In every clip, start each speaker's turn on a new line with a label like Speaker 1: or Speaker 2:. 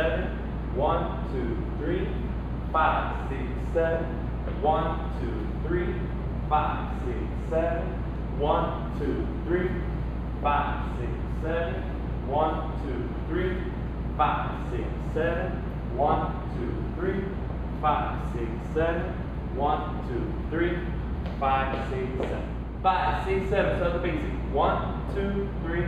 Speaker 1: 7. 1, 2, 3, 5, 6, 7. 1, 2, 3, 5, 6, 7. 1, 2, 3, 5, 6, 7. 1, 2, 3, 5, 6, 7. 1, 2, 3, 5, 6, 7. 1, 2, 3, 5, 6, 7. 5, 6, 7. Start the basic. 1, 2, 3,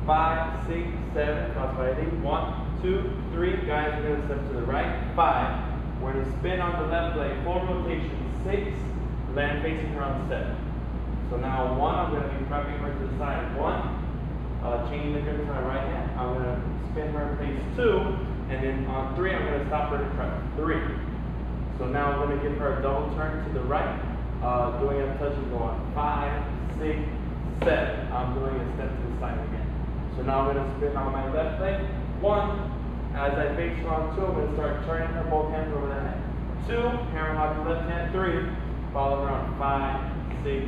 Speaker 1: 5, 6, 7. Cross by 8. 1, 2, 3. Guys, we're going to step to the right. 5. We're going to spin on the left leg. Full rotation. 6. Land facing her on 7. So now 1, I'm going to be prepping her to the side. 1. Chaining the grip to my right hand. I'm going to spin her in place 2. And then on 3, I'm going to stop her to prep. 3. So now I'm going to give her a double turn to the right. Doing a touch and going 5, 6, 7. I'm doing a step to the side again. So now I'm going to spin on my left leg. 1. As I face her on 2, I'm going to start turning her both hands over the head. 2. Hammer lock the left hand. 3. Follow her on 5, 6,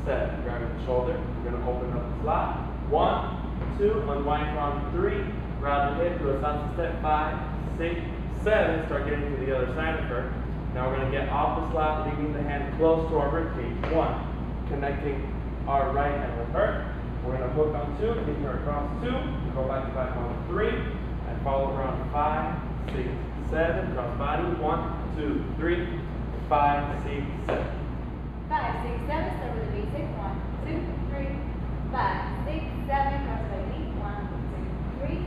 Speaker 1: 7. Grab her the shoulder. We're going to open up the slot. 1, 2. Unwind her on 3. Grab the hip. Do a salsa step. 5, 6, 7. Start getting to the other side of her. Now we're going to get off the slot, leaving the hand close to our ribcage. 1. Connecting our right hand with her. We're going to hook on 2, take her across 2, go back on 3, and follow her on 5, 6, 7, cross body, 1, 2, 3, 5, 6, 7.
Speaker 2: 5, 6, 7, start with the basic. 1, 2, 3, 5, 6, 7, cross body, 1, 2, 3,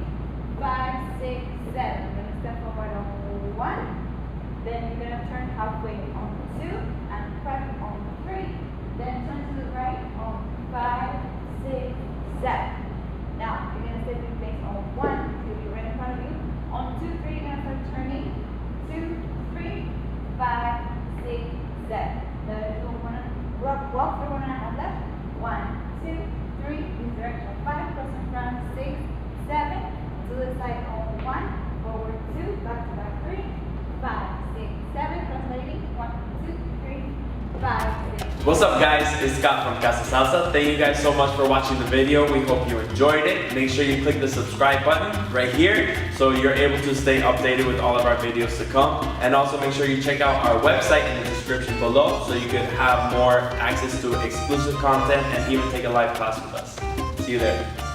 Speaker 2: 5, 6, 7. We're going to step forward on 1. Then you're going to turn halfway on 2 and prep on 3. Then turn to the right on 5, 6, 7. Now you're going to step in place on 1. You'll be right in front of you. On 2, 3, you're going to start turning. 2, 3, 5, 6, 7. Now you want to walk through 1.5 left. 1, 2, 3. This direction. 5, cross in front. 6, 7. To the side on 1. Forward 2. Back to back 3. 5, 6, 7, cross lady, 1, 2, 3, 5, 6.
Speaker 1: What's up guys, it's Scott from Casa Salsa. Thank you guys so much for watching the video. We hope you enjoyed it. Make sure you click the subscribe button right here so you're able to stay updated with all of our videos to come. And also make sure you check out our website in the description below so you can have more access to exclusive content and even take a live class with us. See you there.